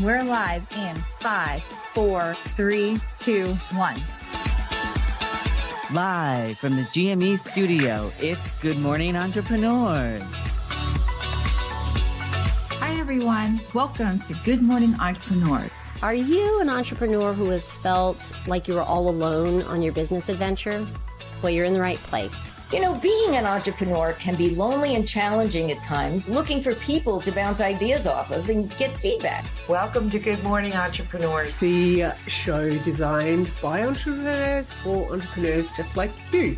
We're live in 5, 4, 3, 2, 1. Live from the GME studio, it's Good Morning Entrepreneurs. Hi, everyone. Welcome to Good Morning Entrepreneurs. Are you an entrepreneur who has felt like you were all alone on your business adventure? Well, you're in the right place. You know, being an entrepreneur can be lonely and challenging at times, looking for people to bounce ideas off of and get feedback. Welcome to Good Morning Entrepreneurs. The show designed by entrepreneurs for entrepreneurs just like you.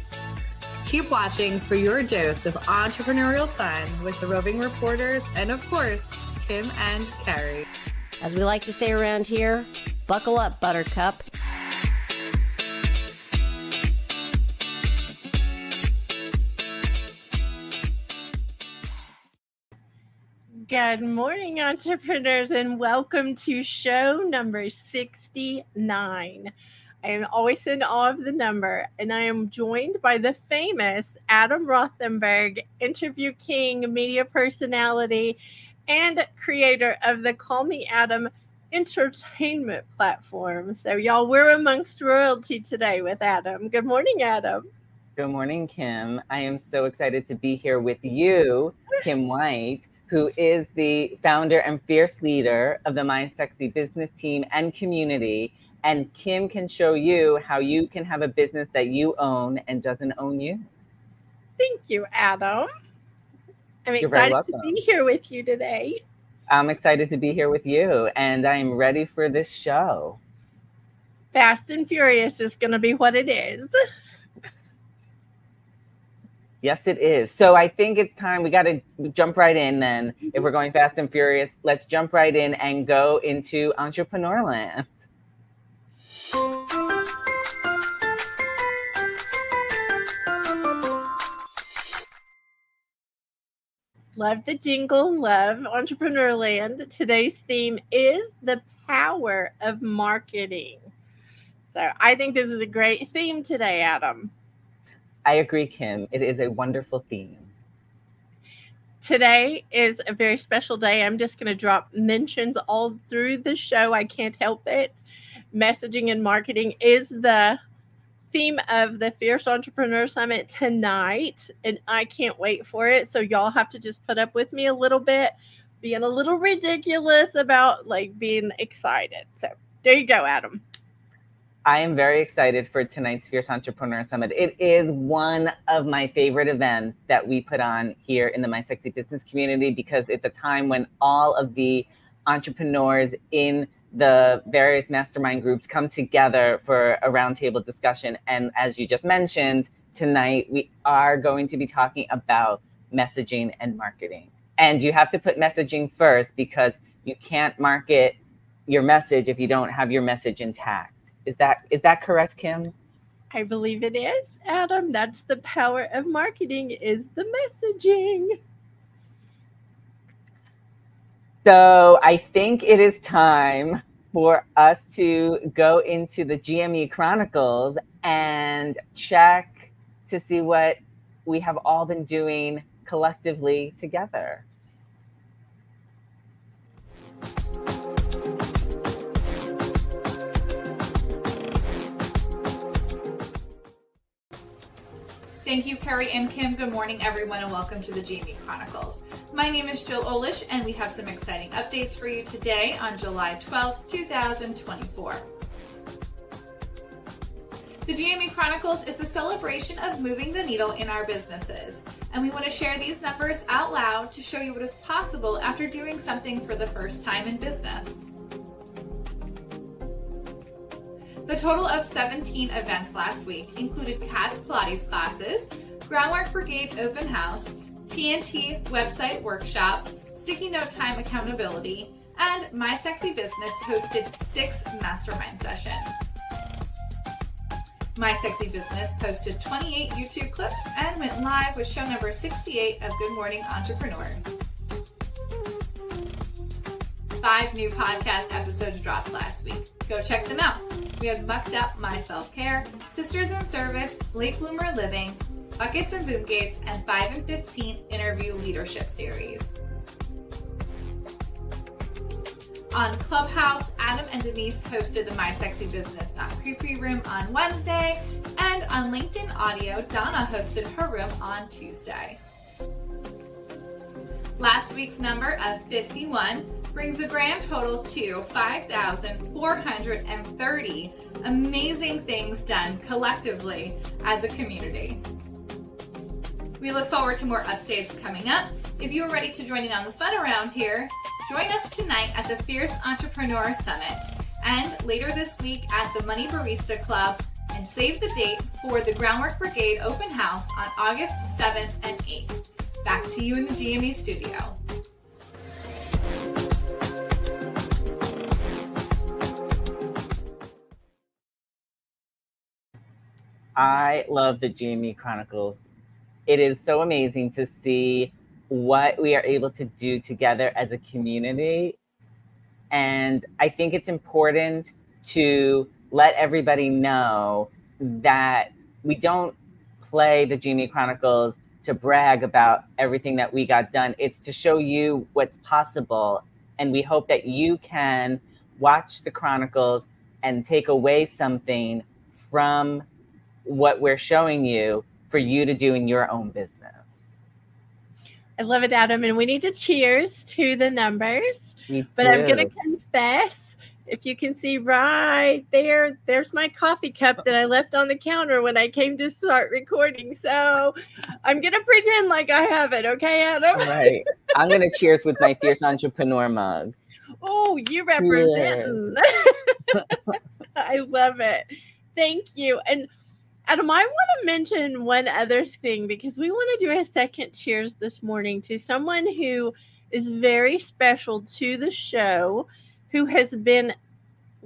Keep watching for your dose of entrepreneurial fun with the Roving Reporters and, of course, Kim and Carrie. As we like to say around here, buckle up, Buttercup. Good morning, entrepreneurs, and welcome to show number 69. I am always in awe of the number, and I am joined by the famous Adam Rothenberg, interview king, media personality, and creator of the Call Me Adam entertainment platform. So, y'all, we're amongst royalty today with Adam. Good morning, Adam. Good morning, Kim. I am so excited to be here with you, Kim White, who is the founder and fierce leader of the My Sexy Business team and community. And Kim can show you how you can have a business that you own and doesn't own you. Thank you, Adam. I'm You're very excited to be here with you today. I'm excited to be here with you, and I'm ready for this show. Fast and Furious is going to be what it is. Yes, it is. So I think it's time. We got to jump right in then. If we're going fast and furious, let's jump right in and go into entrepreneur land. Love the jingle, love Entrepreneur Land. Today's theme is the power of marketing. So I think this is a great theme today, Adam. I agree, Kim. It is a wonderful theme. Today is a very special day. I'm just going to drop mentions all through the show. I can't help it. Messaging and marketing is the theme of the Fierce Entrepreneur Summit tonight, and I can't wait for it. So y'all have to just put up with me a little bit, being a little ridiculous about being excited. So there you go, Adam. I am very excited for tonight's Fierce Entrepreneur Summit. It is one of my favorite events that we put on here in the My Sexy Business community because it's a time when all of the entrepreneurs in the various mastermind groups come together for a roundtable discussion. And as you just mentioned, tonight we are going to be talking about messaging and marketing. And you have to put messaging first because you can't market your message if you don't have your message intact. Is that correct, Kim? I believe it is, Adam. That's the power of marketing, is the messaging. So I think it is time for us to go into the GME Chronicles and check to see what we have all been doing collectively together. Thank you, Carrie and Kim. Good morning, everyone, and welcome to the GME Chronicles. My name is Jill Olish, and we have some exciting updates for you today on July 12th, 2024. The GME Chronicles is a celebration of moving the needle in our businesses, and we want to share these numbers out loud to show you what is possible after doing something for the first time in business. The total of 17 events last week included Kat's Pilates classes, Groundwork Brigade open house, TNT website workshop, sticky note time accountability, and My Sexy Business hosted 6 mastermind sessions. My Sexy Business posted 28 YouTube clips and went live with show number 68 of Good Morning Entrepreneurs. 5 new podcast episodes dropped last week. Go check them out. We have Mucked Up My Self-Care, Sisters in Service, Late Bloomer Living, Buckets and Boom Gates, and 5 and 15 Interview Leadership Series. On Clubhouse, Adam and Denise hosted the My Sexy Business Not Creepy room on Wednesday, and on LinkedIn Audio, Donna hosted her room on Tuesday. Last week's number of 51 brings the grand total to 5,430 amazing things done collectively as a community. We look forward to more updates coming up. If you are ready to join in on the fun around here, join us tonight at the Fierce Entrepreneur Summit and later this week at the Money Barista Club, and save the date for the Groundwork Brigade Open House on August 7th and 8th. Back to you in the GME studio. I love the GME Chronicles. It is so amazing to see what we are able to do together as a community. And I think it's important to let everybody know that we don't play the GME Chronicles to brag about everything that we got done. It's to show you what's possible. And we hope that you can watch the Chronicles and take away something from what we're showing you for you to do in your own business. I love it, Adam. And we need to cheers to the numbers. But I'm going to confess, if you can see right there, there's my coffee cup that I left on the counter when I came to start recording. So I'm going to pretend like I have it. Okay, Adam? All right. I'm going to cheers with my Fierce Entrepreneur mug. Oh, you represent. I love it. Thank you. And Adam, I want to mention one other thing, because we want to do a second cheers this morning to someone who is very special to the show, who has been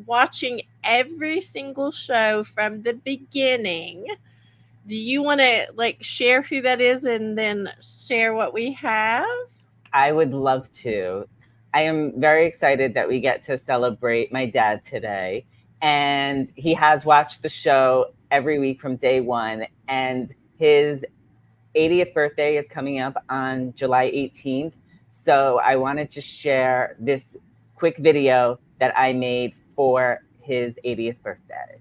watching every single show from the beginning. Do you want to share who that is and then share what we have? I would love to. I am very excited that we get to celebrate my dad today. And he has watched the show every week from day one. And his 80th birthday is coming up on July 18th. So I wanted to share this quick video that I made for his 80th birthday.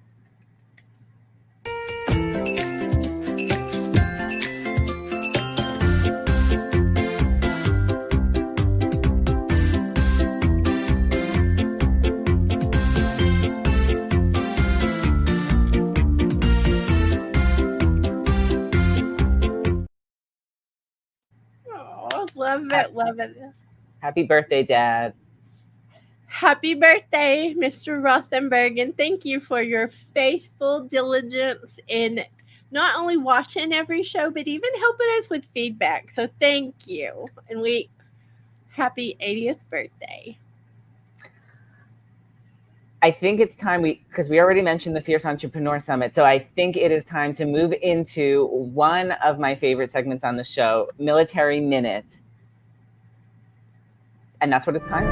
Love it, love it. Happy birthday, Dad. Happy birthday, Mr. Rothenberg, and thank you for your faithful diligence in not only watching every show, but even helping us with feedback. So thank you. And happy 80th birthday. I think it's time because we already mentioned the Fierce Entrepreneur Summit. So I think it is time to move into one of my favorite segments on the show, Military Minute. And that's what it's time.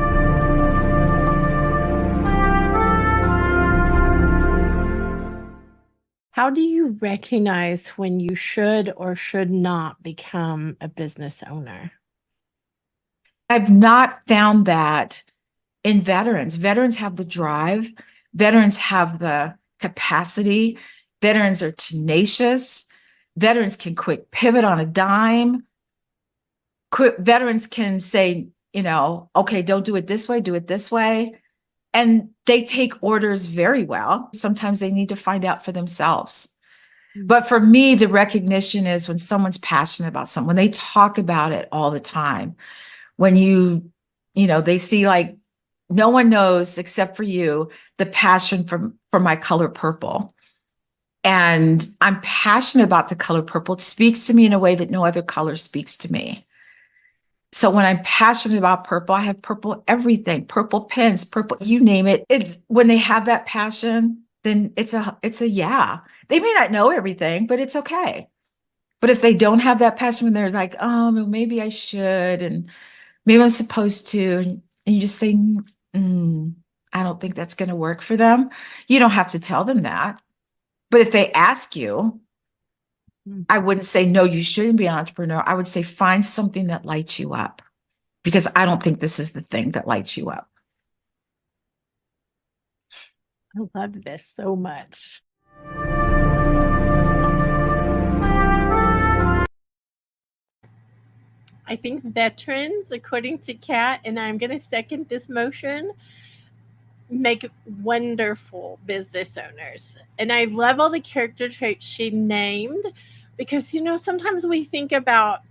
How do you recognize when you should or should not become a business owner? I've not found that in veterans. Veterans have the drive. Veterans have the capacity. Veterans are tenacious. Veterans can quick pivot on a dime. Veterans can say, okay, don't do it this way, do it this way. And they take orders very well. Sometimes they need to find out for themselves. But for me, the recognition is when someone's passionate about something, when they talk about it all the time, when they see no one knows except for you, the passion for my color purple. And I'm passionate about the color purple. It speaks to me in a way that no other color speaks to me. So when I'm passionate about purple, I have purple everything, purple pens, purple, you name it. It's when they have that passion, then it's a yeah. They may not know everything, but it's okay. But if they don't have that passion, when they're like, oh, maybe I should, and maybe I'm supposed to, and you just say, I don't think that's going to work for them. You don't have to tell them that. But if they ask you, I wouldn't say, no, you shouldn't be an entrepreneur. I would say, find something that lights you up, because I don't think this is the thing that lights you up. I love this so much. I think veterans, according to Kat, and I'm going to second this motion, make wonderful business owners. And I love all the character traits she named because, sometimes we think about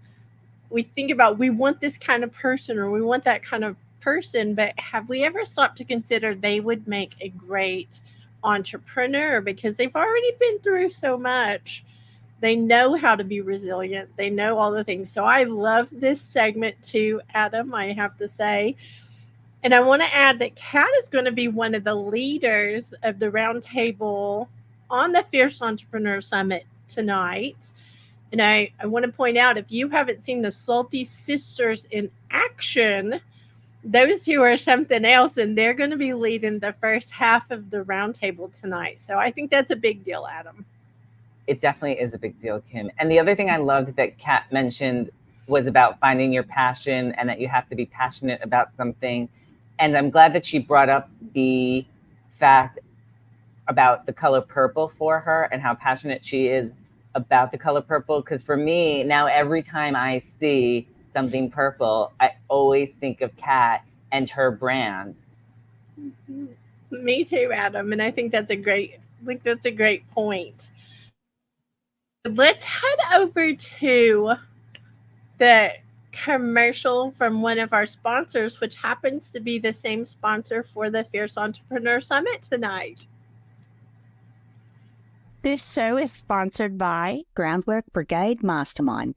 we want this kind of person or we want that kind of person, but have we ever stopped to consider they would make a great entrepreneur because they've already been through so much. They know how to be resilient. They know all the things. So I love this segment too, Adam, I have to say. And I want to add that Kat is going to be one of the leaders of the roundtable on the Fierce Entrepreneur Summit tonight. And I want to point out, if you haven't seen the Salty Sisters in action, those two are something else, and they're going to be leading the first half of the roundtable tonight. So I think that's a big deal, Adam. It definitely is a big deal, Kim. And the other thing I loved that Kat mentioned was about finding your passion and that you have to be passionate about something. And I'm glad that she brought up the fact about the color purple for her and how passionate she is about the color purple. Because for me, now every time I see something purple, I always think of Kat and her brand. Me too, Adam. And I think that's a great point. Let's head over to the commercial from one of our sponsors, which happens to be the same sponsor for the Fierce Entrepreneur Summit tonight. This show is sponsored by Groundwork Brigade Mastermind.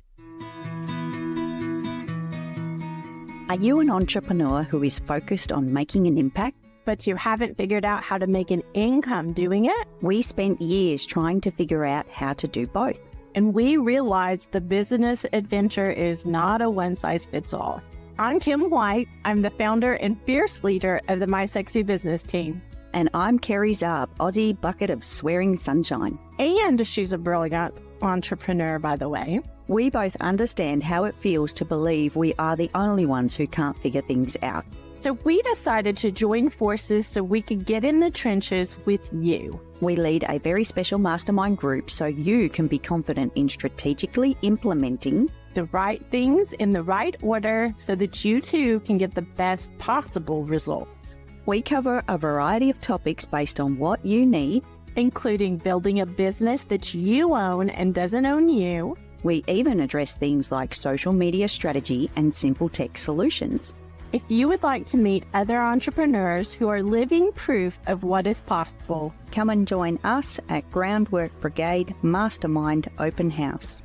Are you an entrepreneur who is focused on making an impact, but you haven't figured out how to make an income doing it? We spent years trying to figure out how to do both. And we realized the business adventure is not a one-size-fits-all. I'm Kim White. I'm the founder and fierce leader of the My Sexy Business team. And I'm Kerry Zarb, Aussie bucket of swearing sunshine. And she's a brilliant entrepreneur, by the way. We both understand how it feels to believe we are the only ones who can't figure things out. So we decided to join forces so we could get in the trenches with you. We lead a very special mastermind group so you can be confident in strategically implementing the right things in the right order so that you too can get the best possible results. We cover a variety of topics based on what you need, including building a business that you own and doesn't own you. We even address things like social media strategy and simple tech solutions. If you would like to meet other entrepreneurs who are living proof of what is possible, come and join us at Groundwork Brigade Mastermind Open House.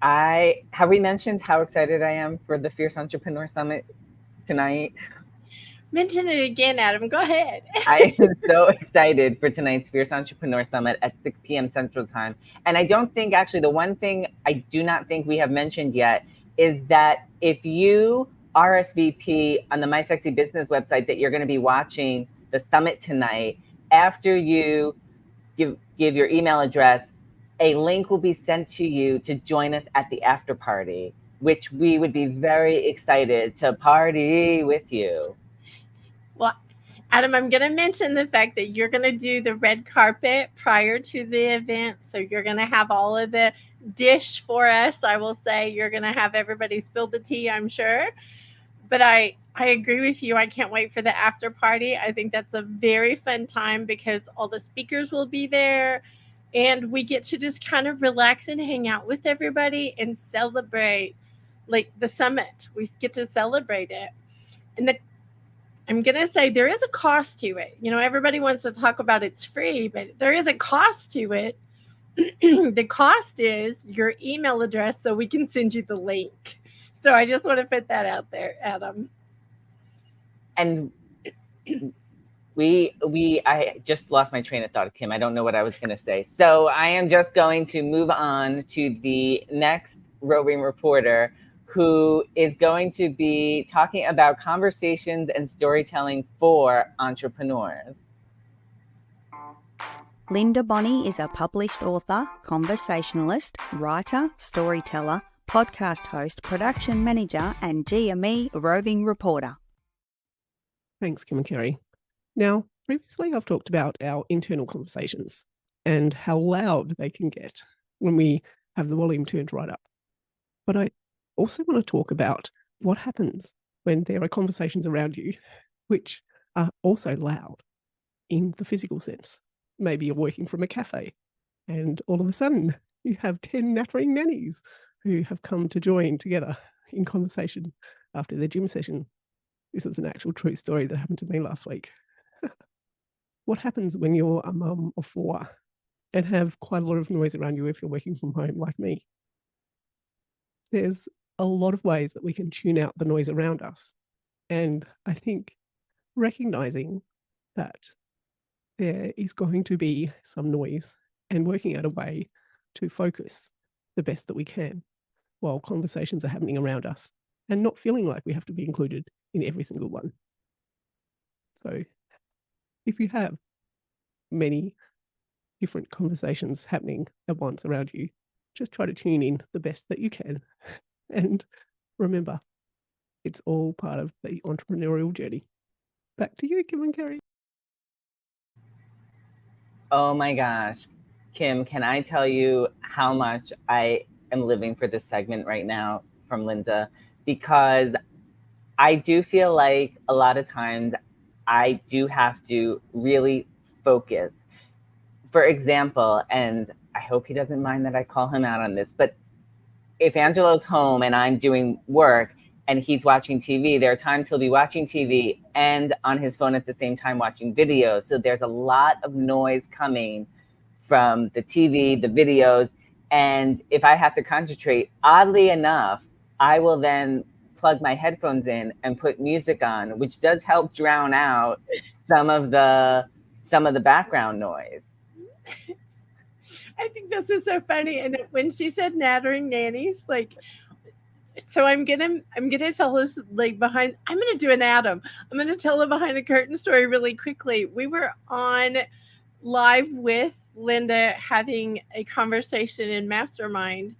Have we mentioned how excited I am for the Fierce Entrepreneur Summit tonight? Mention it again, Adam. Go ahead. I am so excited for tonight's Fierce Entrepreneur Summit at 6 p.m. Central Time. And I don't think, actually, the one thing I do not think we have mentioned yet is that if you RSVP on the My Sexy Business website that you're going to be watching the summit tonight, after you give your email address, a link will be sent to you to join us at the after party, which we would be very excited to party with you. Well, Adam, I'm going to mention the fact that you're going to do the red carpet prior to the event. So you're going to have all of the dish for us. I will say you're going to have everybody spill the tea, I'm sure. But I agree with you. I can't wait for the after party. I think that's a very fun time because all the speakers will be there. And we get to just kind of relax and hang out with everybody and celebrate like the summit. We get to celebrate it. And I'm going to say there is a cost to it. You know, everybody wants to talk about it's free, but there is a cost to it. The cost is your email address so we can send you the link. So I just want to put that out there, Adam. And I just lost my train of thought, Kim. I don't know what I was going to say. So I am just going to move on to the next roving reporter, who is going to be talking about conversations and storytelling for entrepreneurs. Linda Bonney is a published author, conversationalist, writer, storyteller, podcast host, production manager, and GME roving reporter. Thanks, Kim and Kerry. Now, previously I've talked about our internal conversations and how loud they can get when we have the volume turned right up. But I also want to talk about what happens when there are conversations around you which are also loud in the physical sense. Maybe you're working from a cafe and all of a sudden you have 10 nattering nannies who have come to join together in conversation after their gym session. This is an actual true story that happened to me last week. What happens when you're a mum of 4 and have quite a lot of noise around you if you're working from home like me? There's a lot of ways that we can tune out the noise around us. And I think recognizing that there is going to be some noise and working out a way to focus the best that we can while conversations are happening around us and not feeling like we have to be included in every single one. So if you have many different conversations happening at once around you, just try to tune in the best that you can. And remember, it's all part of the entrepreneurial journey. Back to you, Kim and Kerry. Oh my gosh. Kim, can I tell you how much I am living for this segment right now from Linda? Because I do feel like a lot of times I do have to really focus. For example, and I hope he doesn't mind that I call him out on this, but if Angelo's home and I'm doing work and he's watching TV, there are times he'll be watching TV and on his phone at the same time watching videos. So there's a lot of noise coming from the TV, the videos. And if I have to concentrate, oddly enough, I will then plug my headphones in and put music on, which does help drown out some of the background noise. I think this is so funny. And when she said nattering nannies, like, so I'm gonna tell us I'm gonna do an Adam. I'm gonna tell a behind the curtain story really quickly. We were on live with Linda having a conversation in Mastermind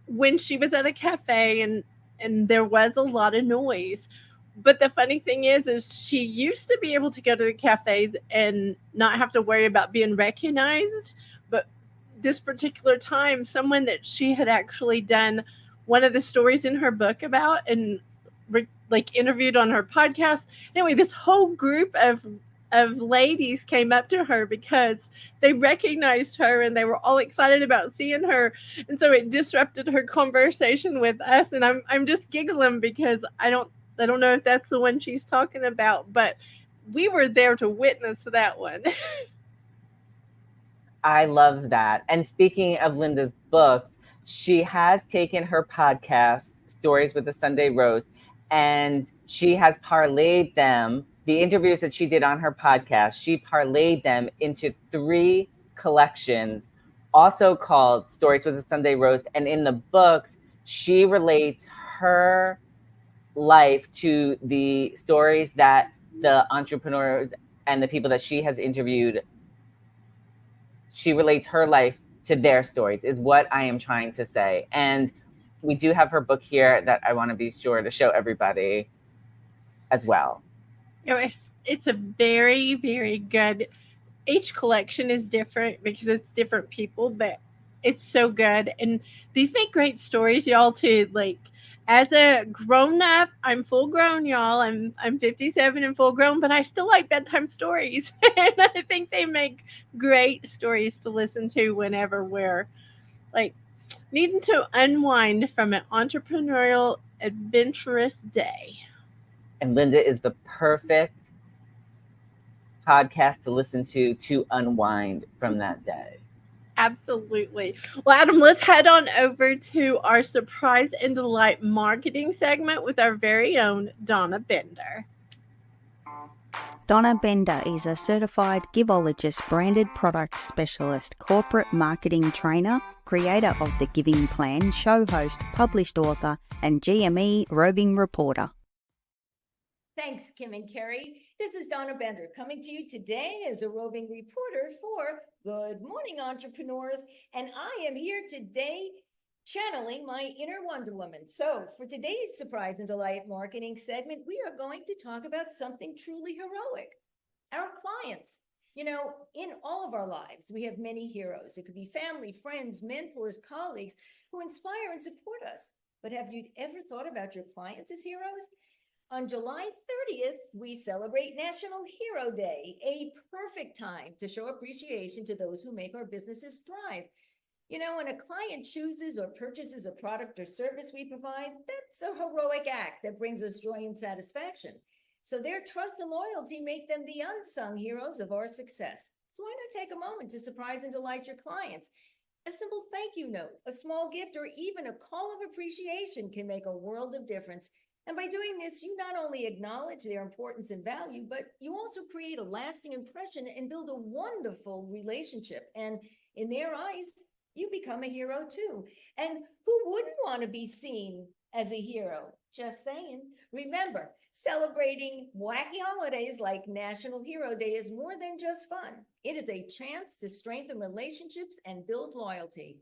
when she was at a cafe and there was a lot of noise. But the funny thing is she used to be able to go to the cafes and not have to worry about being recognized. But this particular time, someone that she had actually done one of the stories in her book about and interviewed on her podcast. Anyway, this whole group of ladies came up to her because they recognized her and they were all excited about seeing her. And so it disrupted her conversation with us. And I'm just giggling because I don't know if that's the one she's talking about, but we were there to witness that one. I love that. And speaking of Linda's book, she has taken her podcast, Stories with the Sunday Roast, and she has parlayed them, the interviews that she did on her podcast, she parlayed them into 3 collections, also called Stories with the Sunday Roast. And in the books, she relates her life to the stories that the entrepreneurs and the people that she has interviewed, she relates her life to their stories, is what I am trying to say. And we do have her book here that I want to be sure to show everybody as well. It's a very, very good. Each collection is different because it's different people, but it's so good. And these make great stories, y'all, too. Like, as a grown-up, I'm full-grown, y'all. I'm 57 and full-grown, but I still like bedtime stories. And I think they make great stories to listen to whenever we're, needing to unwind from an entrepreneurial, adventurous day. And Linda is the perfect podcast to listen to unwind from that day. Absolutely. Well, Adam, let's head on over to our surprise and delight marketing segment with our very own Donna Bender. Donna Bender is a certified Givologist branded product specialist, corporate marketing trainer, creator of the Giving Plan, show host, published author, and GME roving reporter. Thanks, Kim and Kerry. This is Donna Bender coming to you today as a roving reporter for Good Morning Entrepreneurs. And I am here today channeling my inner Wonder Woman. So for today's Surprise and Delight marketing segment, we are going to talk about something truly heroic, our clients. You know, in all of our lives, we have many heroes. It could be family, friends, mentors, colleagues who inspire and support us. But have you ever thought about your clients as heroes? On July 30th, we celebrate National Hero Day, a perfect time to show appreciation to those who make our businesses thrive. You know, when a client chooses or purchases a product or service we provide, that's a heroic act that brings us joy and satisfaction. So their trust and loyalty make them the unsung heroes of our success. So why not take a moment to surprise and delight your clients? A simple thank you note, a small gift, or even a call of appreciation can make a world of difference. And by doing this, you not only acknowledge their importance and value, but you also create a lasting impression and build a wonderful relationship. And in their eyes, you become a hero too. And who wouldn't want to be seen as a hero? Just saying. Remember, celebrating wacky holidays like National Hero Day is more than just fun. It is a chance to strengthen relationships and build loyalty.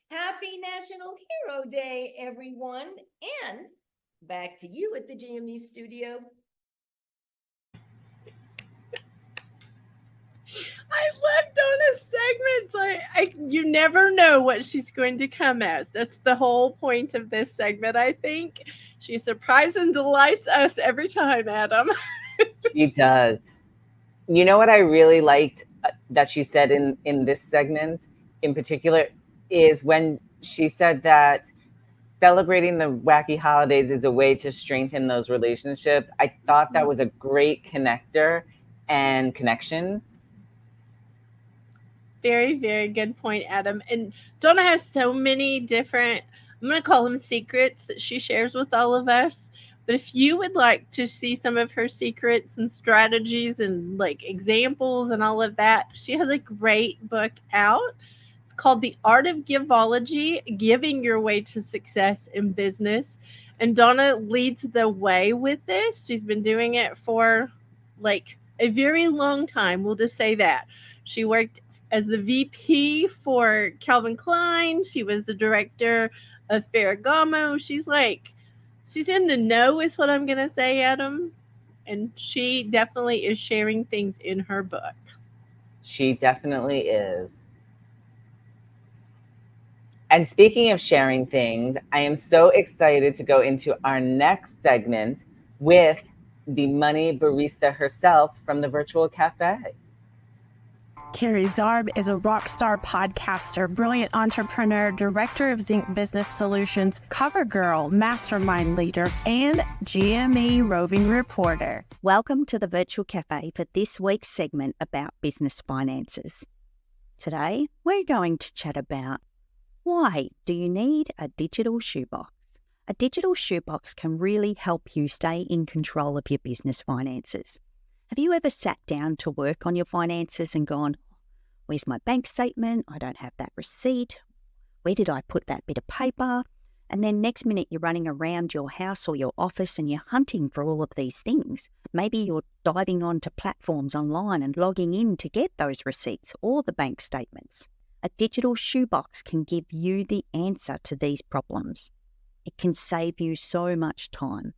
Happy National Hero Day, everyone. And back to you at the GME studio. I love Donna's segments. You never know what she's going to come as. That's the whole point of this segment, I think. She surprises and delights us every time, Adam. She does. You know what I really liked that she said in this segment in particular is when she said that celebrating the wacky holidays is a way to strengthen those relationships. I thought that was a great connector and connection. Very, very good point, Adam. And Donna has so many different, I'm going to call them secrets that she shares with all of us. But if you would like to see some of her secrets and strategies and like examples and all of that, she has a great book out. It's called The Art of Giveology, Giving Your Way to Success in Business. And Donna leads the way with this. She's been doing it for like a very long time. We'll just say that. She worked as the VP for Calvin Klein. She was the director of Ferragamo. She's in the know is what I'm going to say, Adam. And she definitely is sharing things in her book. She definitely is. And speaking of sharing things, I am so excited to go into our next segment with the money barista herself from the virtual cafe. Carrie Zarb is a rock star podcaster, brilliant entrepreneur, director of Zinc Business Solutions, cover girl, mastermind leader, and GME roving reporter. Welcome to the Virtual Cafe for this week's segment about business finances. Today, we're going to chat about why do you need a digital shoebox? A digital shoebox can really help you stay in control of your business finances. Have you ever sat down to work on your finances and gone, where's my bank statement? I don't have that receipt. Where did I put that bit of paper? And then next minute you're running around your house or your office and you're hunting for all of these things. Maybe you're diving onto platforms online and logging in to get those receipts or the bank statements. A digital shoebox can give you the answer to these problems. It can save you so much time.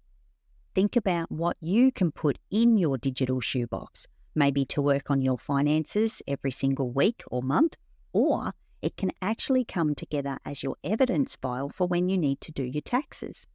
Think about what you can put in your digital shoebox, maybe to work on your finances every single week or month, or it can actually come together as your evidence file for when you need to do your taxes.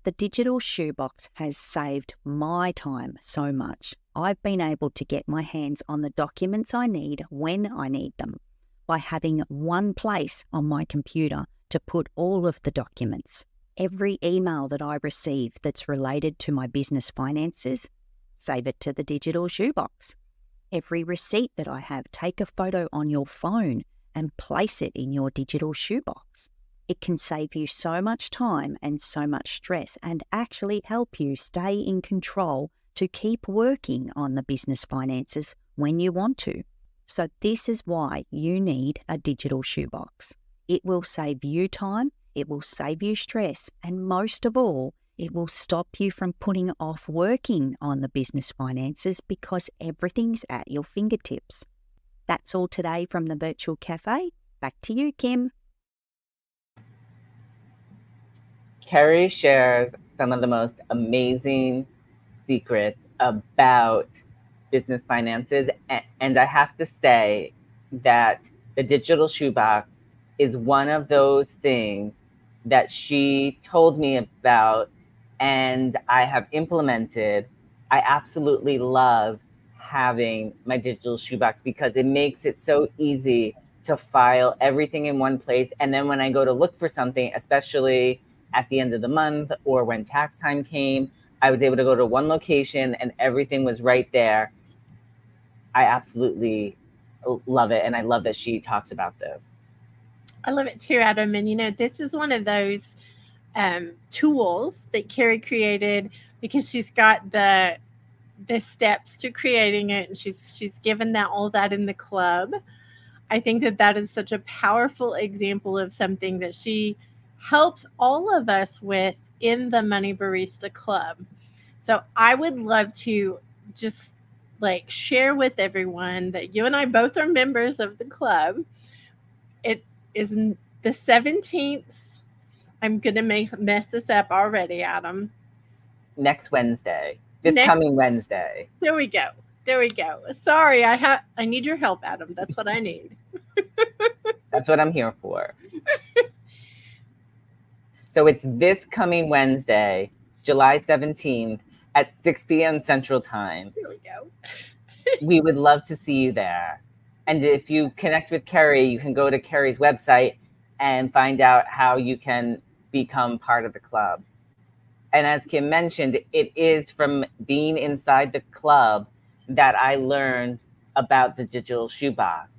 The digital shoebox has saved my time so much. I've been able to get my hands on the documents I need when I need them by having one place on my computer to put all of the documents. Every email that I receive that's related to my business finances, save it to the digital shoebox. Every receipt that I have, take a photo on your phone and place it in your digital shoebox. It can save you so much time and so much stress and actually help you stay in control to keep working on the business finances when you want to. So this is why you need a digital shoebox. It will save you time. It will save you stress, and most of all, it will stop you from putting off working on the business finances because everything's at your fingertips. That's all today from the Virtual Cafe. Back to you, Kim. Carrie shares some of the most amazing secrets about business finances. And I have to say that the digital shoebox is one of those things that she told me about and I have implemented. I absolutely love having my digital shoebox because it makes it so easy to file everything in one place. And then when I go to look for something, especially at the end of the month or when tax time came, I was able to go to one location and everything was right there. I absolutely love it. And I love that she talks about this. I love it too, Adam. And this is one of those tools that Carrie created because she's got the steps to creating it, and she's given all that in the club. I think that is such a powerful example of something that she helps all of us with in the Money Barista Club. So I would love to just share with everyone that you and I both are members of the club. It is the 17th. I'm going to mess this up already, Adam. Next Wednesday. Coming Wednesday. There we go. Sorry, I need your help, Adam. That's what I need. That's what I'm here for. So it's this coming Wednesday, July 17th at 6 p.m. Central Time. Here we go. We would love to see you there. And if you connect with Carrie, you can go to Carrie's website and find out how you can become part of the club. And as Kim mentioned, it is from being inside the club that I learned about the digital shoebox.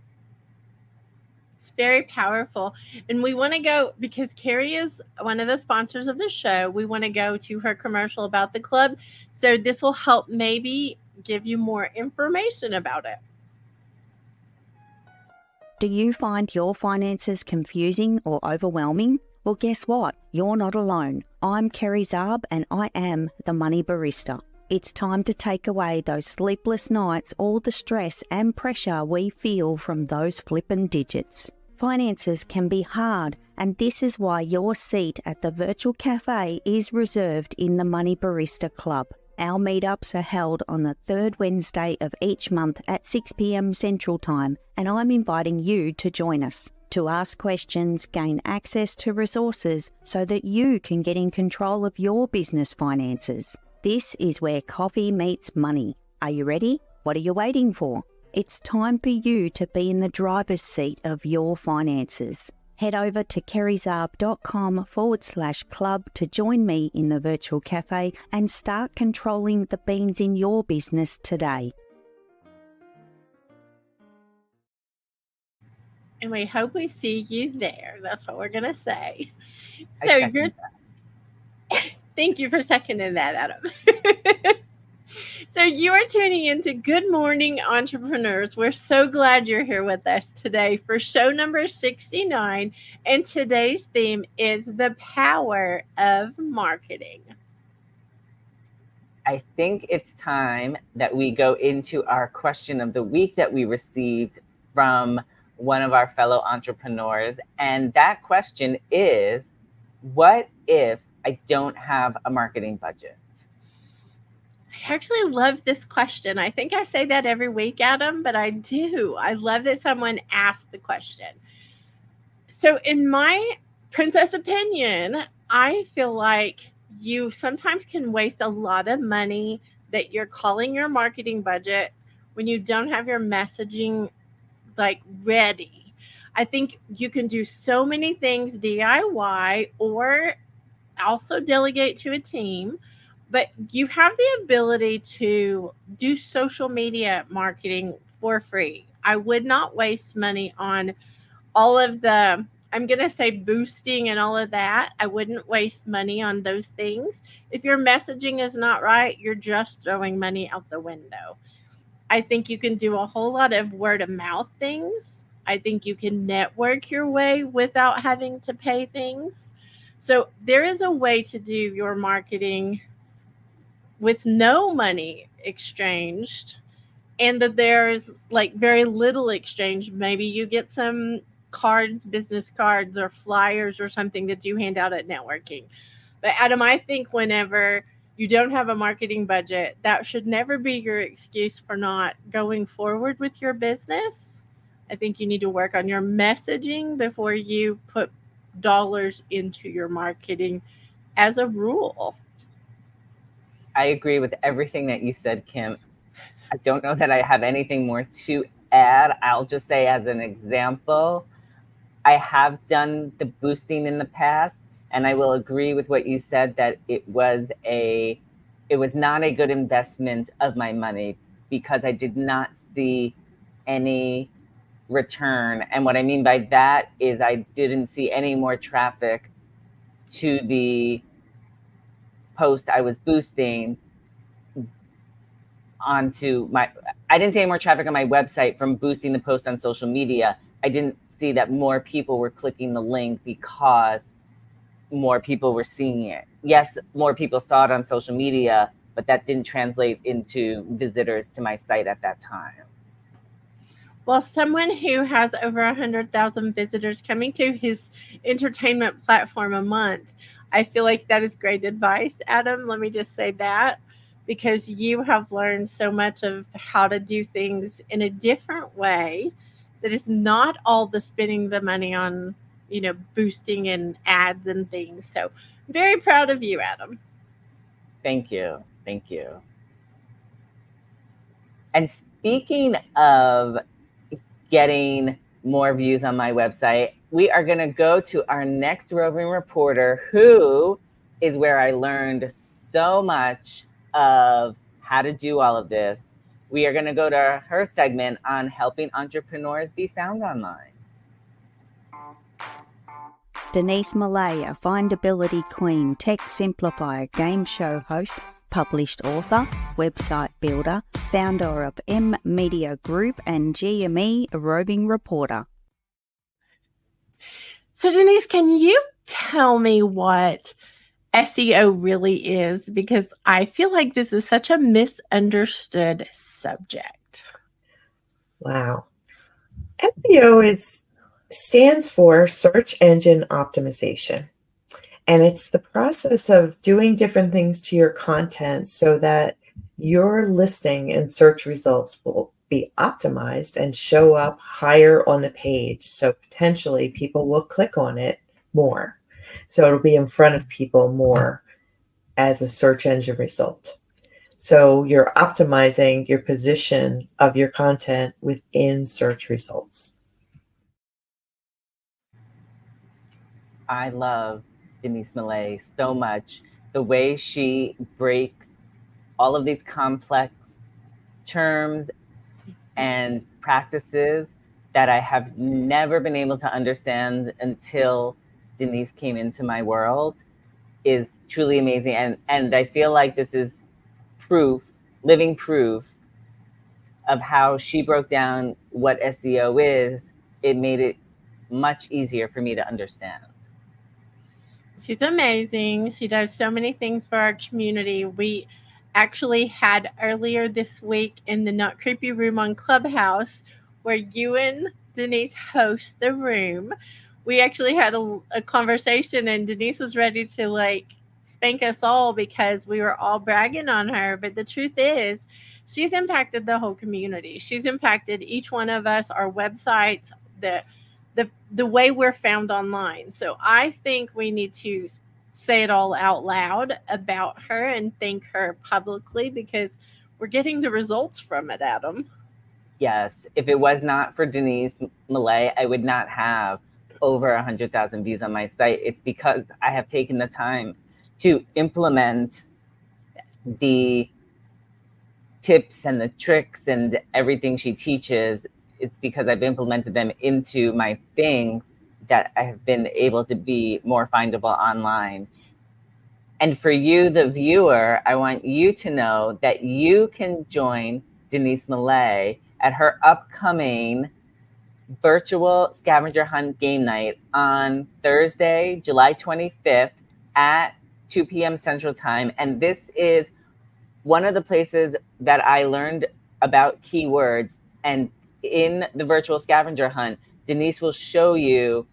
It's very powerful. And we want to go, because Carrie is one of the sponsors of the show, we want to go to her commercial about the club. So this will help maybe give you more information about it. Do you find your finances confusing or overwhelming? Well, guess what? You're not alone. I'm Kerry Zarb and I am the Money Barista. It's time to take away those sleepless nights, all the stress and pressure we feel from those flippin' digits. Finances can be hard, and this is why your seat at the virtual cafe is reserved in the Money Barista Club. Our meetups are held on the third Wednesday of each month at 6 p.m. Central Time, and I'm inviting you to join us to ask questions, gain access to resources so that you can get in control of your business finances. This is where coffee meets money. Are you ready? What are you waiting for? It's time for you to be in the driver's seat of your finances. Head over to kerryzarb.com/club to join me in the virtual cafe and start controlling the beans in your business today. And we hope we see you there. That's what we're going to say. So thank you for seconding that, Adam. So you are tuning into Good Morning Entrepreneurs. We're so glad you're here with us today for show number 69. And today's theme is the power of marketing. I think it's time that we go into our question of the week that we received from one of our fellow entrepreneurs. And that question is, what if I don't have a marketing budget? I actually love this question. I think I say that every week, Adam, but I do. I love that someone asked the question. So in my princess opinion, I feel like you sometimes can waste a lot of money that you're calling your marketing budget when you don't have your messaging ready. I think you can do so many things DIY or also delegate to a team, but you have the ability to do social media marketing for free. I would not waste money on all of the, I'm going to say boosting and all of that. I wouldn't waste money on those things. If your messaging is not right, you're just throwing money out the window. I think you can do a whole lot of word of mouth things. I think you can network your way without having to pay things. So there is a way to do your marketing with no money exchanged, and that there's very little exchange. Maybe you get some cards, business cards or flyers or something that you hand out at networking. But Adam, I think whenever you don't have a marketing budget, that should never be your excuse for not going forward with your business. I think you need to work on your messaging before you put dollars into your marketing as a rule. I agree with everything that you said, Kim. I don't know that I have anything more to add. I'll just say, as an example, I have done the boosting in the past, and I will agree with what you said that it was not a good investment of my money because I did not see any return. And what I mean by that is I didn't see any more traffic to the post I was boosting onto my, I didn't see any more traffic on my website from boosting the post on social media. I didn't see that more people were clicking the link because more people were seeing it. Yes, more people saw it on social media, but that didn't translate into visitors to my site at that time. Well, someone who has over 100,000 visitors coming to his entertainment platform a month, I feel like that is great advice, Adam. Let me just say that, because you have learned so much of how to do things in a different way that is not all the spending the money on, boosting and ads and things. So I'm very proud of you, Adam. Thank you. Thank you. And speaking of getting more views on my website, we are going to go to our next roving reporter, who is where I learned so much of how to do all of this. We are going to go to her segment on helping entrepreneurs be found online. Denise Millay, a findability queen, tech simplifier, game show host, published author, website builder, founder of M Media Group and GME Roving Reporter. So Denise, can you tell me what SEO really is? Because I feel like this is such a misunderstood subject. Wow. SEO stands for search engine optimization. And it's the process of doing different things to your content so that your listing and search results will be optimized and show up higher on the page. So potentially people will click on it more. So it'll be in front of people more as a search engine result. So you're optimizing your position of your content within search results. I love Denise Millay so much. The way she breaks all of these complex terms and practices that I have never been able to understand until Denise came into my world is truly amazing. And I feel like this is proof, living proof of how she broke down what SEO is. It made it much easier for me to understand. She's amazing. She does so many things for our community. We actually had earlier this week in the Not Creepy Room on Clubhouse, where you and Denise host the room. We actually had a conversation, and Denise was ready to spank us all because we were all bragging on her. But the truth is, she's impacted the whole community. She's impacted each one of us, our websites, the way we're found online. So I think we need to say it all out loud about her and thank her publicly, because we're getting the results from it, Adam. Yes. If it was not for Denise Millay, I would not have over 100,000 views on my site. It's because I have taken the time to implement the tips and the tricks and everything she teaches. It's because I've implemented them into my things that I have been able to be more findable online. And for you, the viewer, I want you to know that you can join Denise Millay at her upcoming virtual scavenger hunt game night on Thursday, July 25th at 2 p.m. Central Time. And this is one of the places that I learned about keywords. And in the virtual scavenger hunt, Denise will show you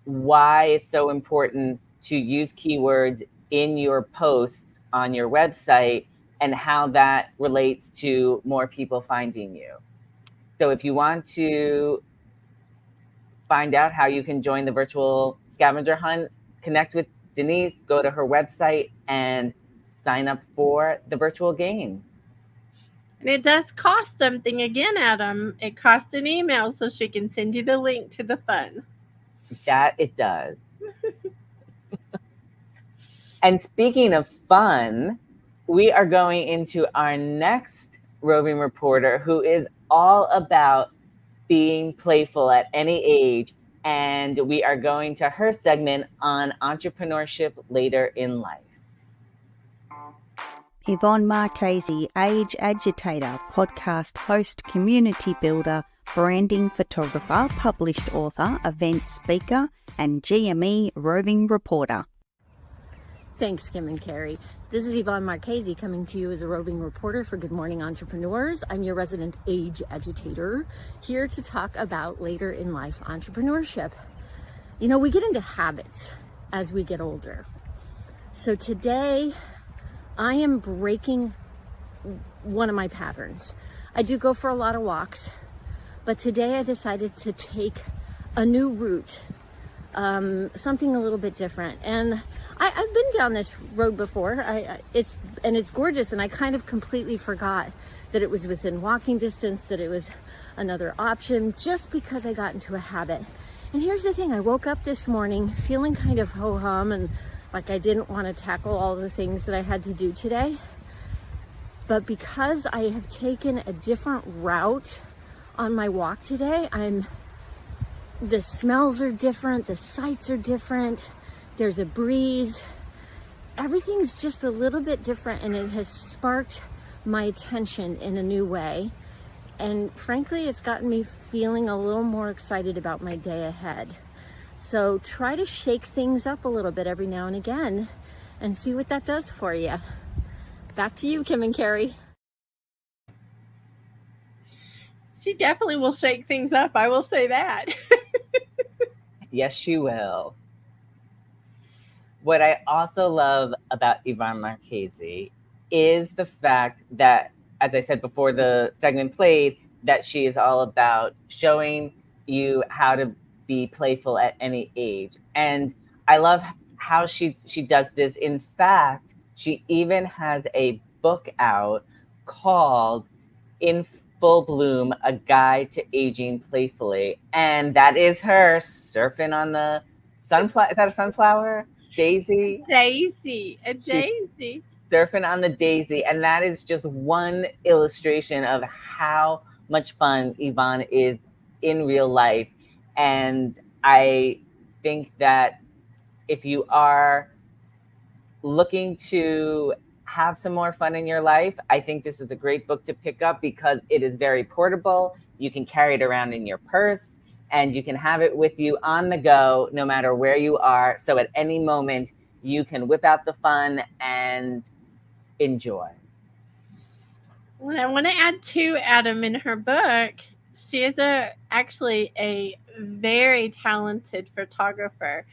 why it's so important to use keywords in your posts on your website and how that relates to more people finding you. So if you want to find out how you can join the virtual scavenger hunt, connect with Denise, go to her website and sign up for the virtual game. And it does cost something again, Adam. It costs an email so she can send you the link to the fun. That it does. And speaking of fun, we are going into our next roving reporter who is all about being playful at any age. And we are going to her segment on entrepreneurship later in life. Yvonne Marchese, age agitator, podcast host, community builder, branding photographer, published author, event speaker, and GME roving reporter. Thanks, Kim and Carrie. This is Yvonne Marchese coming to you as a roving reporter for Good Morning Entrepreneurs. I'm your resident age agitator, here to talk about later in life entrepreneurship. You know, we get into habits as we get older. So today, I am breaking one of my patterns. I do go for a lot of walks, but today I decided to take a new route, something a little bit different. And I've been down this road before. It's gorgeous, and I kind of completely forgot that it was within walking distance, that it was another option, just because I got into a habit. And here's the thing, I woke up this morning feeling kind of ho-hum and like I didn't want to tackle all the things that I had to do today. But because I have taken a different route on my walk today, the smells are different, the sights are different, there's a breeze, everything's just a little bit different, and it has sparked my attention in a new way. And frankly, it's gotten me feeling a little more excited about my day ahead. So try to shake things up a little bit every now and again and see what that does for you. Back to you, Kim and Carrie. She definitely will shake things up. I will say that. Yes, she will. What I also love about Yvonne Marchese is the fact that, as I said before the segment played, that she is all about showing you how to be playful at any age. And I love how she does this. In fact, she even has a book out called In Full Bloom, A Guide to Aging Playfully. And that is her surfing on the sunflower. Is that a sunflower? Daisy? Daisy. A daisy. She's surfing on the daisy. And that is just one illustration of how much fun Yvonne is in real life. And I think that if you are looking to have some more fun in your life, I think this is a great book to pick up because it is very portable. You can carry it around in your purse and you can have it with you on the go, no matter where you are. So at any moment, you can whip out the fun and enjoy. Well, I want to add to Adam in her book. She is actually a very talented photographer.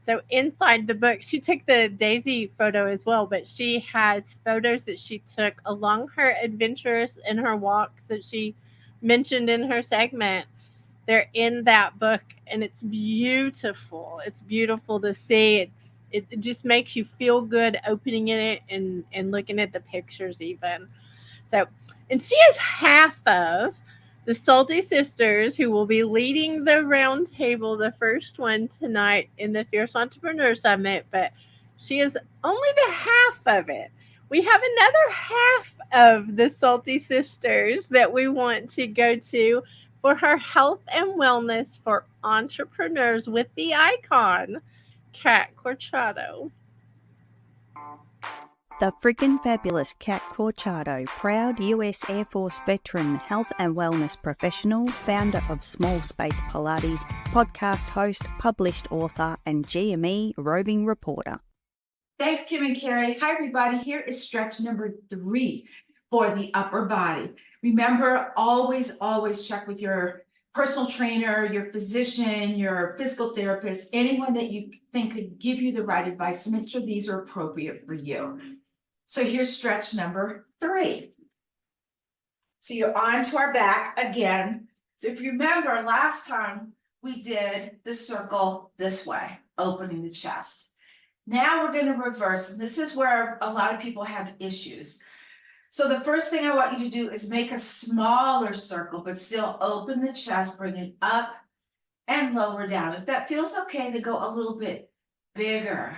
So inside the book, she took the daisy photo as well, but she has photos that she took along her adventures and her walks that she mentioned in her segment. They're in that book, and it's beautiful. It's beautiful to see. It just makes you feel good opening it and looking at the pictures even. So, and she is half of the Salty Sisters, who will be leading the round table, the first one tonight in the Fierce Entrepreneur Summit, but she is only the half of it. We have another half of the Salty Sisters that we want to go to for her health and wellness for entrepreneurs with the icon, Kat Corchado. The freaking fabulous Kat Corchado, proud US Air Force veteran, health and wellness professional, founder of Small Space Pilates, podcast host, published author, and GME roving reporter. Thanks, Kim and Carrie. Hi, everybody. Here is stretch number 3 for the upper body. Remember, always check with your personal trainer, your physician, your physical therapist, anyone that you think could give you the right advice to make sure these are appropriate for you. So here's stretch number 3. So you're onto our back again. So if you remember last time we did the circle this way, opening the chest. Now we're going to reverse, and this is where a lot of people have issues. So the first thing I want you to do is make a smaller circle, but still open the chest, bring it up and lower down. If that feels okay, to go a little bit bigger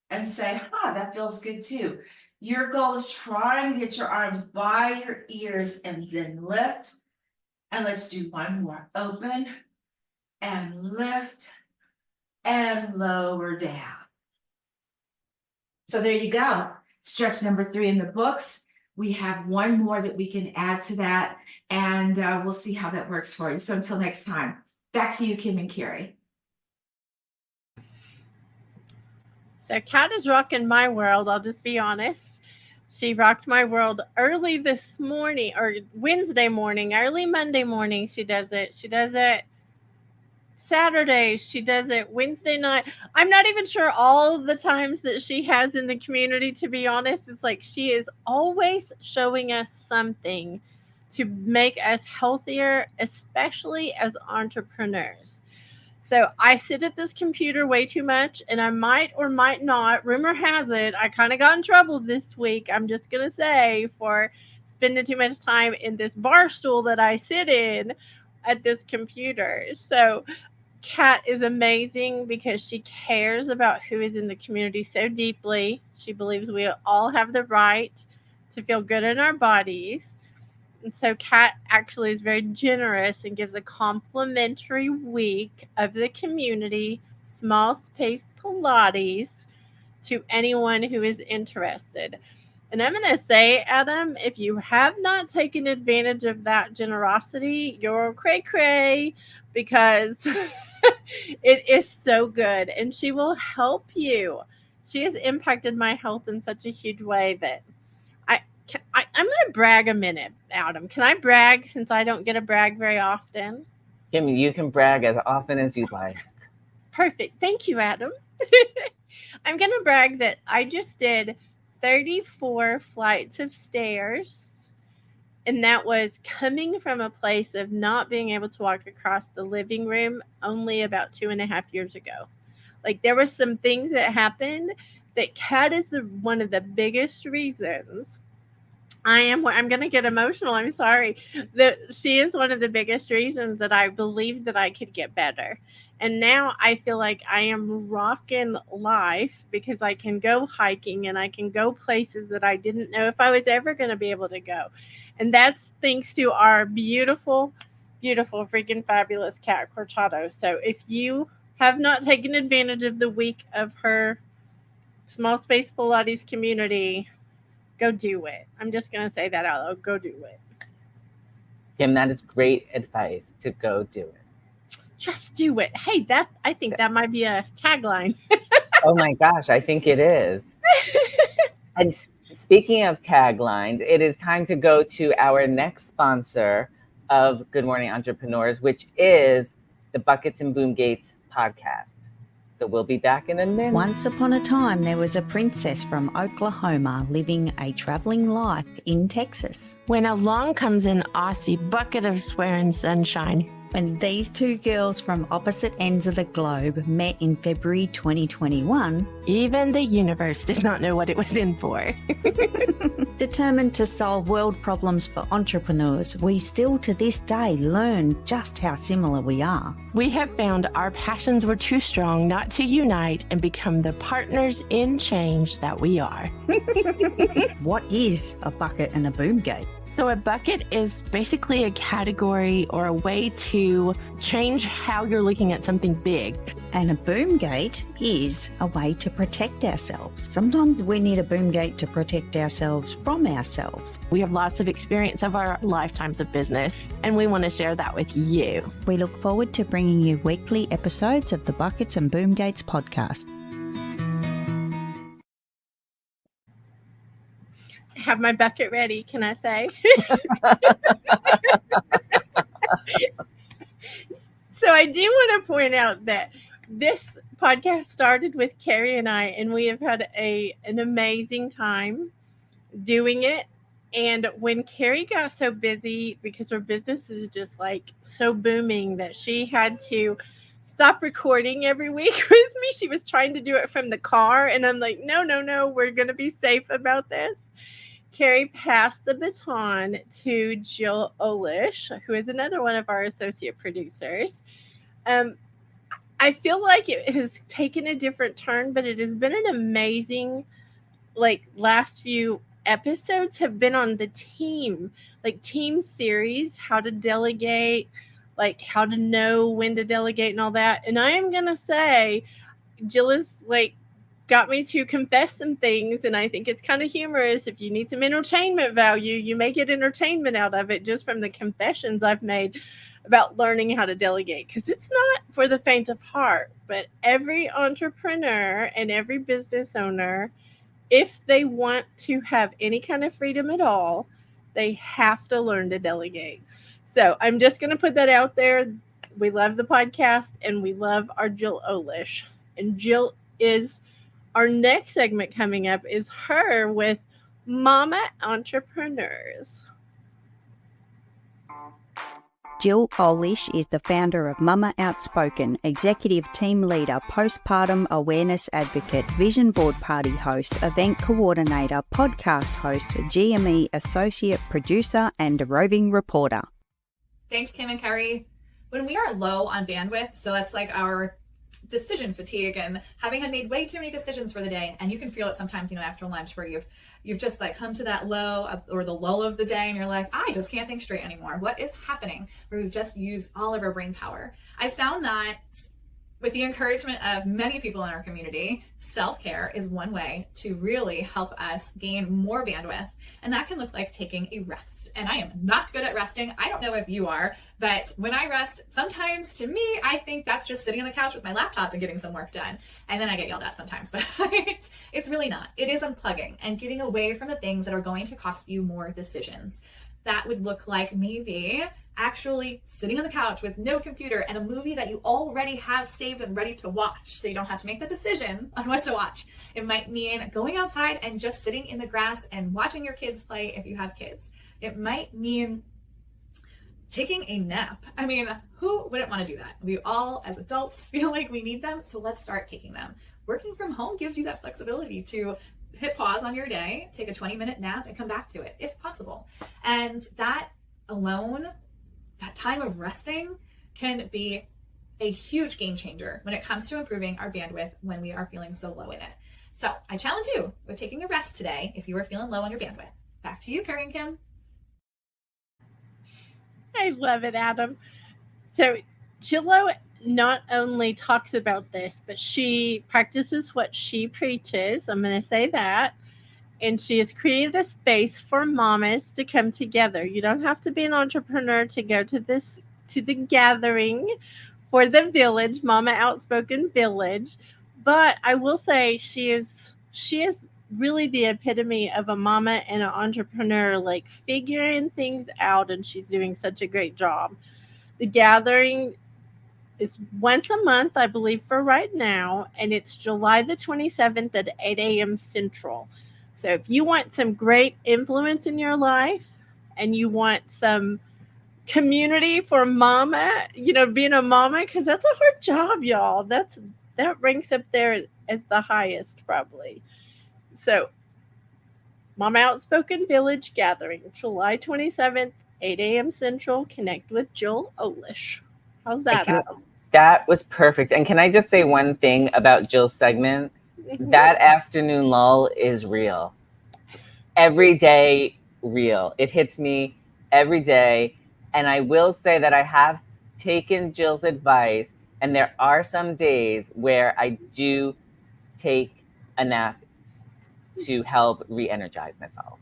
and say, that feels good too. Your goal is trying to get your arms by your ears and then lift. And let's do one more. Open and lift and lower down. So there you go. Stretch number 3 in the books. We have one more that we can add to that, and we'll see how that works for you. So until next time, back to you, Kim and Carrie. So Kat is rocking my world. I'll just be honest. She rocked my world early this morning, or Wednesday morning, early Monday morning. She does it. She does it Saturday. She does it Wednesday night. I'm not even sure all the times that she has in the community, to be honest. It's like she is always showing us something to make us healthier, especially as entrepreneurs. So I sit at this computer way too much, and I might or might not, rumor has it, I kind of got in trouble this week, I'm just going to say, for spending too much time in this bar stool that I sit in at this computer. So Kat is amazing because she cares about who is in the community so deeply. She believes we all have the right to feel good in our bodies. And so Kat actually is very generous and gives a complimentary week of the community small space Pilates to anyone who is interested. And I'm going to say, Adam, if you have not taken advantage of that generosity, you're cray-cray, because it is so good. And she will help you. She has impacted my health in such a huge way that I'm going to brag a minute, Adam. Can I brag, since I don't get to brag very often? Kim, you can brag as often as you'd like. Perfect. Thank you, Adam. I'm going to brag that I just did 34 flights of stairs, and that was coming from a place of not being able to walk across the living room only about 2.5 years ago. Like, there were some things that happened that Kat is one of the biggest reasons. I'm going to get emotional. I'm sorry. She is one of the biggest reasons that I believed that I could get better. And now I feel like I am rocking life because I can go hiking and I can go places that I didn't know if I was ever going to be able to go. And that's thanks to our beautiful, beautiful, freaking fabulous Kat Corchado. So if you have not taken advantage of the week of her Small Space Pilates community, go do it. I'm just going to say that out loud. Go do it. Kim, that is great advice, to go do it. Just do it. Hey, I think that might be a tagline. Oh my gosh, I think it is. And speaking of taglines, it is time to go to our next sponsor of Good Morning Entrepreneurs, which is the Buckets and Boom Gates podcast. So we'll be back in a minute. Once upon a time, there was a princess from Oklahoma living a traveling life in Texas. When along comes an Aussie bucket of swearing sunshine. When these two girls from opposite ends of the globe met in February 2021, even the universe did not know what it was in for. Determined to solve world problems for entrepreneurs, we still to this day learn just how similar we are. We have found our passions were too strong not to unite and become the partners in change that we are. What is a bucket and a boom gate? So a bucket is basically a category or a way to change how you're looking at something big. And a boom gate is a way to protect ourselves. Sometimes we need a boom gate to protect ourselves from ourselves. We have lots of experience of our lifetimes of business, and we want to share that with you. We look forward to bringing you weekly episodes of the Buckets and Boom Gates podcast. Have my bucket ready, can I say? So I do want to point out that this podcast started with Carrie and I, and we have had an amazing time doing it. And when Carrie got so busy because her business is just like so booming that she had to stop recording every week with me, she was trying to do it from the car. And I'm like, no, we're going to be safe about this. Carrie passed the baton to Jill Olish, who is another one of our associate producers. I feel like it has taken a different turn, but it has been an amazing, last few episodes have been on the team series, how to delegate, how to know when to delegate and all that. And I am going to say, Jill is got me to confess some things, and I think it's kind of humorous. If you need some entertainment value, you may get entertainment out of it just from the confessions I've made about learning how to delegate, because it's not for the faint of heart. But every entrepreneur and every business owner, if they want to have any kind of freedom at all, they have to learn to delegate. So I'm just going to put that out there. We love the podcast, and we love our Jill Olish. And Jill is our next segment coming up is her with Mama Entrepreneurs. Jill Olish is the founder of Mama Outspoken, executive team leader, postpartum awareness advocate, vision board party host, event coordinator, podcast host, GME associate producer, and a roving reporter. Thanks, Kim and Carrie. When we are low on bandwidth, so that's like our decision fatigue and having had made way too many decisions for the day, and you can feel it sometimes, after lunch, where you've just come to that low or the lull of the day, and you're like, I just can't think straight anymore. What is happening? Where we've just used all of our brain power. I found that with the encouragement of many people in our community, self-care is one way to really help us gain more bandwidth, and that can look like taking a rest. And I am not good at resting. I don't know if you are, but when I rest, sometimes to me, I think that's just sitting on the couch with my laptop and getting some work done. And then I get yelled at sometimes, but it's really not. It is unplugging and getting away from the things that are going to cost you more decisions. That would look like maybe actually sitting on the couch with no computer and a movie that you already have saved and ready to watch, so you don't have to make the decision on what to watch. It might mean going outside and just sitting in the grass and watching your kids play if you have kids. It might mean taking a nap. I mean, who wouldn't want to do that? We all, as adults, feel like we need them, so let's start taking them. Working from home gives you that flexibility to hit pause on your day, take a 20-minute nap, and come back to it, if possible. And that alone, that time of resting, can be a huge game changer when it comes to improving our bandwidth when we are feeling so low in it. So I challenge you with taking a rest today if you are feeling low on your bandwidth. Back to you, Carrie and Kim. I love it, Adam. So Jillo not only talks about this, but she practices what she preaches. I'm going to say that. And she has created a space for mamas to come together. You don't have to be an entrepreneur to go to the gathering for the village, Mama Outspoken Village. But I will say she is really the epitome of a mama and an entrepreneur, figuring things out, and she's doing such a great job. The gathering is once a month, I believe, for right now, and it's July the 27th at 8 a.m. Central. So if you want some great influence in your life and you want some community for mama, being a mama, because that's a hard job, y'all. That ranks up there as the highest, probably. So, Mama Outspoken Village Gathering, July 27th, 8 a.m. Central. Connect with Jill Olish. How's that, Adam? That was perfect. And can I just say one thing about Jill's segment? Mm-hmm. That afternoon lull is real. Every day, real. It hits me every day. And I will say that I have taken Jill's advice, and there are some days where I do take a nap to help re-energize myself.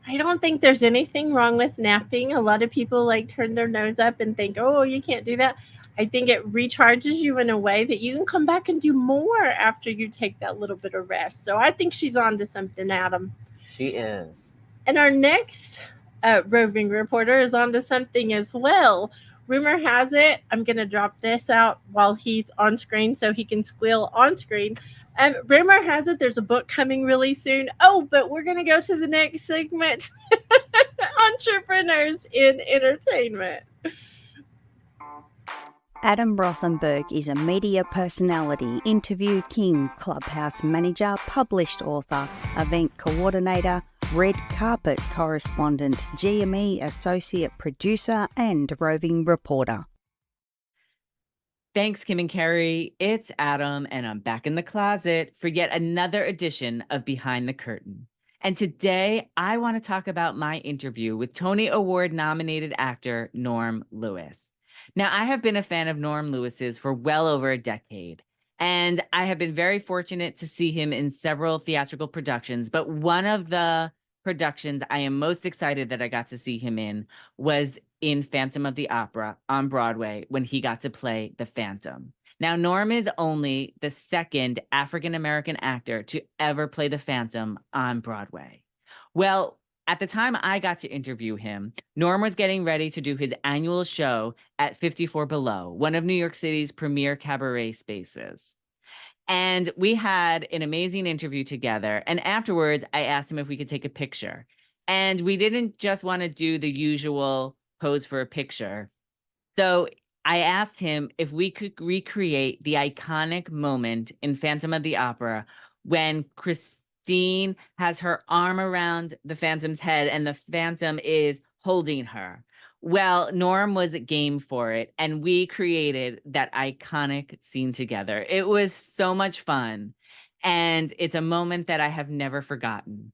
I don't think there's anything wrong with napping. A lot of people turn their nose up and think, oh, you can't do that. I think it recharges you in a way that you can come back and do more after you take that little bit of rest. So I think she's on to something, Adam. She is. And our next roving reporter is on to something as well. rumor has it, I'm going to drop this out while he's on screen so he can squeal on screen. Rumor has it there's a book coming really soon. Oh, but we're going to go to the next segment. Entrepreneurs in entertainment. Adam Rothenberg is a media personality, interview king, clubhouse manager, published author, event coordinator, red carpet correspondent, GME associate producer, and roving reporter. Thanks, Kim and Carrie. It's Adam, and I'm back in the closet for yet another edition of Behind the Curtain. And today, I want to talk about my interview with Tony Award-nominated actor Norm Lewis. Now, I have been a fan of Norm Lewis's for well over a decade, and I have been very fortunate to see him in several theatrical productions, but one of the productions I am most excited that I got to see him in was in Phantom of the Opera on Broadway when he got to play the Phantom. Now, Norm is only the second African-American actor to ever play the Phantom on Broadway. Well, at the time I got to interview him, Norm was getting ready to do his annual show at 54 Below, one of New York City's premier cabaret spaces. And we had an amazing interview together. And afterwards, I asked him if we could take a picture. And we didn't just want to do the usual pose for a picture. So I asked him if we could recreate the iconic moment in Phantom of the Opera when Christine has her arm around the Phantom's head and the Phantom is holding her. Well, Norm was game for it, and we created that iconic scene together. It was so much fun, and it's a moment that I have never forgotten.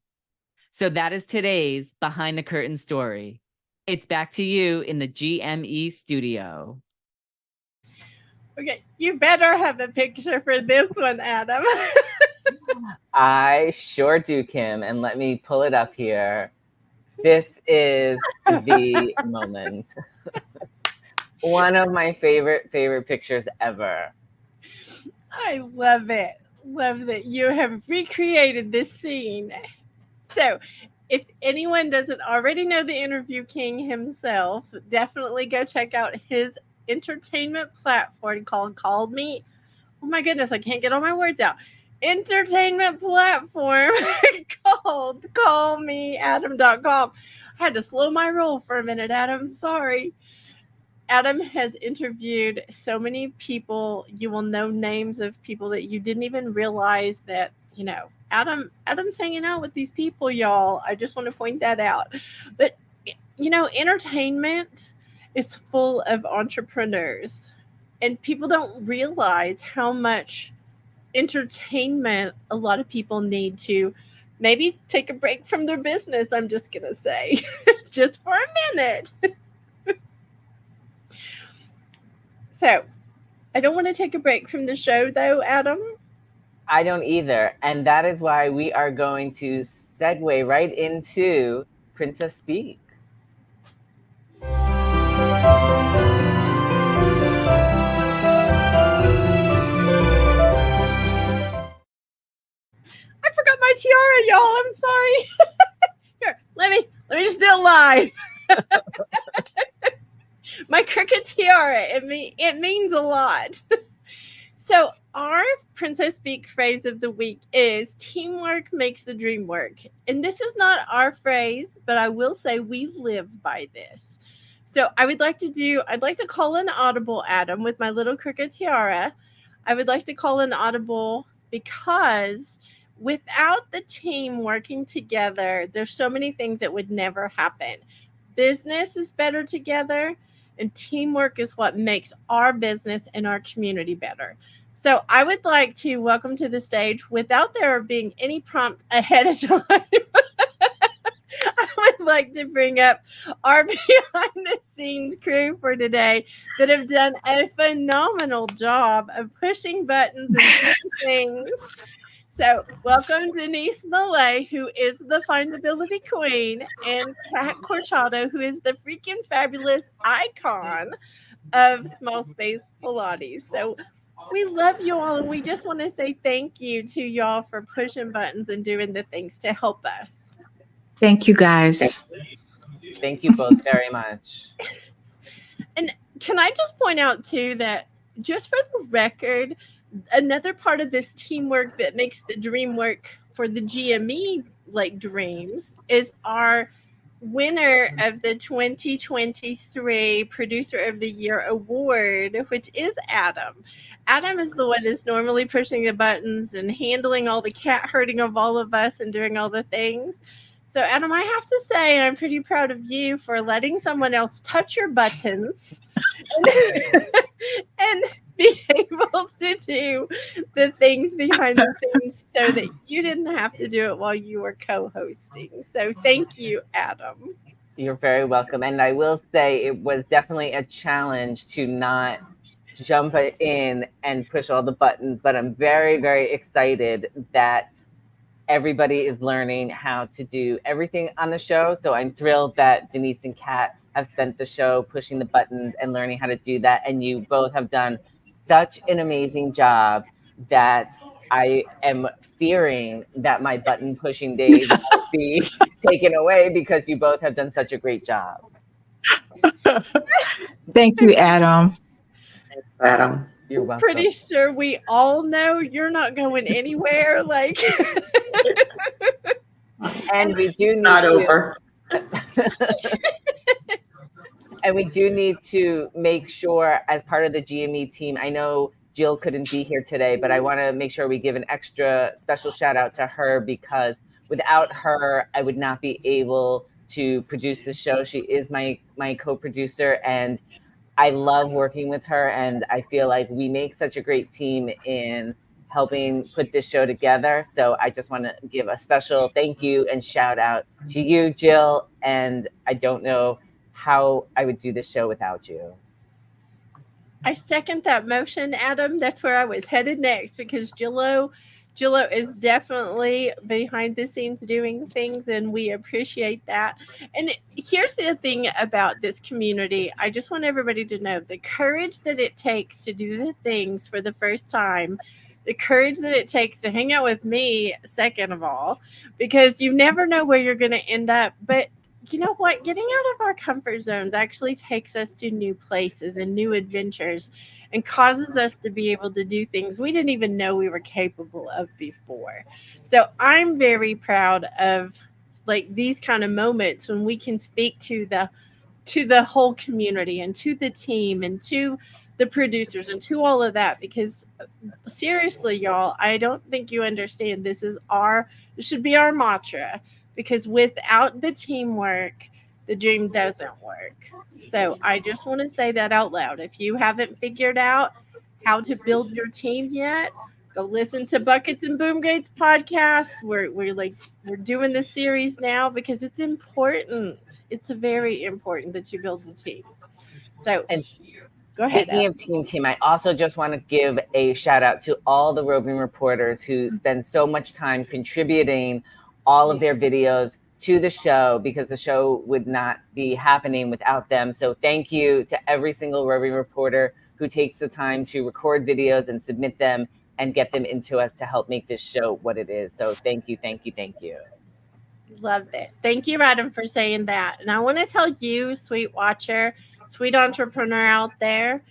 So that is today's Behind the Curtain story. It's back to you in the GME studio. Okay, you better have a picture for this one, Adam. I sure do, Kim, and let me pull it up here. This is the moment. One of my favorite pictures ever. I love it. Love that you have recreated this scene. So, if anyone doesn't already know the Interview King himself, definitely go check out his entertainment platform called Call Me. Oh my goodness, I can't get all my words out. Entertainment platform called callmeadam.com. I had to slow my roll for a minute, Adam. Sorry. Adam has interviewed so many people. You will know names of people that you didn't even realize that, you know, Adam's hanging out with these people, y'all. I just want to point that out. But, you know, entertainment is full of entrepreneurs, and people don't realize how much entertainment a lot of people need to maybe take a break from their business. I'm just going to say, just for a minute. So, I don't want to take a break from the show, though, Adam. I don't either. And that is why we are going to segue right into Princess Speak. I forgot my tiara, y'all. I'm sorry. Here, let me just do it live. My cricket tiara. It means a lot. So our Princess Speak phrase of the week is teamwork makes the dream work. And this is not our phrase, but I will say we live by this. So I'd like to call an audible, Adam, with my little cricket tiara. I would like to call an audible because without the team working together, there's so many things that would never happen. Business is better together, and teamwork is what makes our business and our community better. So I would like to welcome to the stage, without there being any prompt ahead of time, I would like to bring up our behind-the-scenes crew for today that have done a phenomenal job of pushing buttons and doing things. So welcome Denise Millay, who is the findability queen, and Kat Corchado, who is the freaking fabulous icon of Small Space Pilates. So we love you all, and we just want to say thank you to y'all for pushing buttons and doing the things to help us. Thank you, guys. Thank you both very much. And can I just point out too that just for the record, another part of this teamwork that makes the dream work for the GME like dreams is our winner of the 2023 Producer of the Year award, which is Adam. Adam is the one that's normally pushing the buttons and handling all the cat herding of all of us and doing all the things. So, Adam, I have to say I'm pretty proud of you for letting someone else touch your buttons and be able to do the things behind the scenes so that you didn't have to do it while you were co-hosting. So thank you, Adam. You're very welcome. And I will say it was definitely a challenge to not jump in and push all the buttons, but I'm very, very excited that everybody is learning how to do everything on the show. So I'm thrilled that Denise and Kat have spent the show pushing the buttons and learning how to do that. And you both have done such an amazing job that I am fearing that my button pushing days might be taken away because you both have done such a great job. Thank you, Adam. Thanks, Adam. You're welcome. Pretty sure we all know you're not going anywhere. Like, and we do need not to, over. And we do need to make sure, as part of the GME team, I know Jill couldn't be here today, but I want to make sure we give an extra special shout out to her, because without her, I would not be able to produce the show. She is my co-producer, and I love working with her. And I feel like we make such a great team in helping put this show together. So I just want to give a special thank you and shout out to you, Jill. And I don't know how I would do this show without you. I second that motion, Adam. That's where I was headed next, because Jillo is definitely behind the scenes doing things, and we appreciate that. And here's the thing about this community. I just want everybody to know the courage that it takes to do the things for the first time, the courage that it takes to hang out with me, second of all, because you never know where you're going to end up. But you know what? Getting out of our comfort zones actually takes us to new places and new adventures, and causes us to be able to do things we didn't even know we were capable of before. So I'm very proud of like these kind of moments when we can speak to the whole community and to the team and to the producers and to all of that, because seriously, y'all, I don't think you understand. This should be our mantra, because without the teamwork, the dream doesn't work. So I just want to say that out loud. If you haven't figured out how to build your team yet, go listen to Buckets and Boom Gates podcast. We're doing this series now because it's important. It's very important that you build the team. So, and go ahead. Speaking of Team Kim, I also just want to give a shout out to all the roving reporters who spend so much time contributing all of their videos to the show, because the show would not be happening without them. So thank you to every single roving reporter who takes the time to record videos and submit them and get them into us to help make this show what it is. So thank you, thank you, thank you. Love it. Thank you, Adam, for saying that. And I want to tell you, sweet watcher, sweet entrepreneur out there,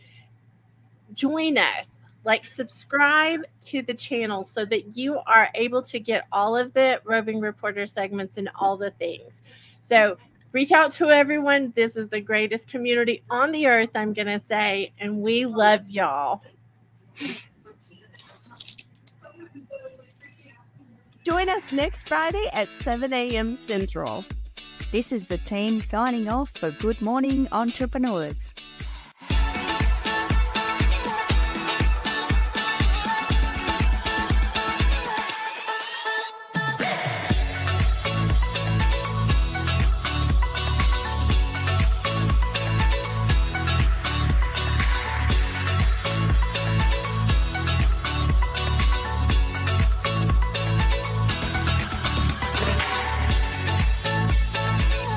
join us. Like, subscribe to the channel so that you are able to get all of the Roving Reporter segments and all the things. So reach out to everyone. This is the greatest community on the earth, I'm going to say, and we love y'all. Join us next Friday at 7 a.m. Central. This is the team signing off for Good Morning Entrepreneurs.